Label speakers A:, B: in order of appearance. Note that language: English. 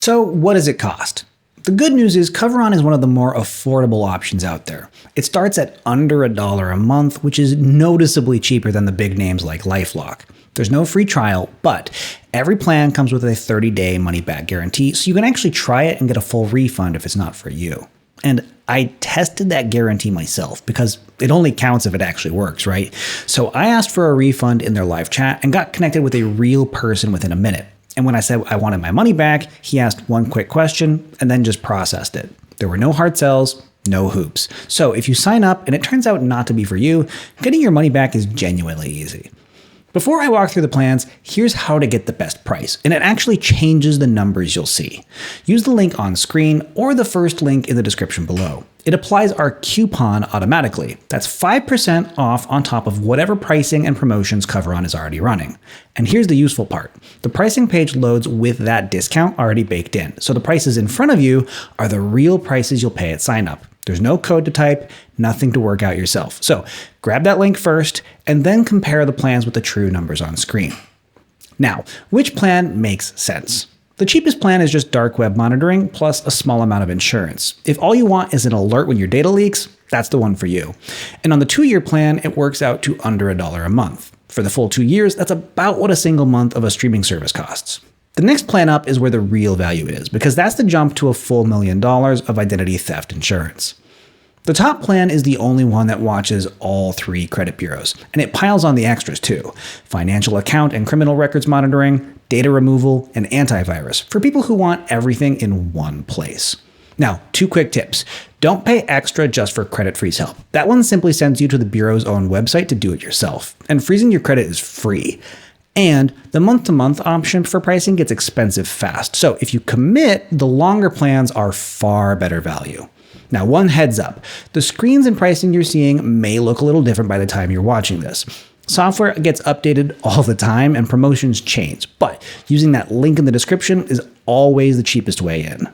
A: So what does it cost? The good news is Coveron is one of the more affordable options out there. It starts at under $1 a month, which is noticeably cheaper than the big names like LifeLock. There's no free trial, but every plan comes with a 30-day money-back guarantee, so you can actually try it and get a full refund if it's not for you. And I tested that guarantee myself because it only counts if it actually works, right? So I asked for a refund in their live chat and got connected with a real person within a minute. And when I said I wanted my money back, he asked one quick question and then just processed it. There were no hard sells, no hoops. So if you sign up and it turns out not to be for you, getting your money back is genuinely easy. Before I walk through the plans, here's how to get the best price, and it actually changes the numbers you'll see. Use the link on screen or the first link in the description below. It applies our coupon automatically. That's 5% off on top of whatever pricing and promotions Coveron is already running. And here's the useful part. The pricing page loads with that discount already baked in, so the prices in front of you are the real prices you'll pay at sign up. There's no code to type, nothing to work out yourself. So grab that link first and then compare the plans with the true numbers on screen. Now, which plan makes sense? The cheapest plan is just dark web monitoring plus a small amount of insurance. If all you want is an alert when your data leaks, that's the one for you. And on the 2-year plan, it works out to under $1 a month. For the full 2 years, that's about what a single month of a streaming service costs. The next plan up is where the real value is, because that's the jump to a full $1 million of identity theft insurance. The top plan is the only one that watches all 3 credit bureaus, and it piles on the extras too: financial account and criminal records monitoring, data removal, and antivirus for people who want everything in one place. Now, 2 quick tips. Don't pay extra just for credit freeze help. That one simply sends you to the bureau's own website to do it yourself, and freezing your credit is free. And the month-to-month option for pricing gets expensive fast. So if you commit, the longer plans are far better value. Now, one heads up, the screens and pricing you're seeing may look a little different by the time you're watching this. Software gets updated all the time and promotions change, but using that link in the description is always the cheapest way in.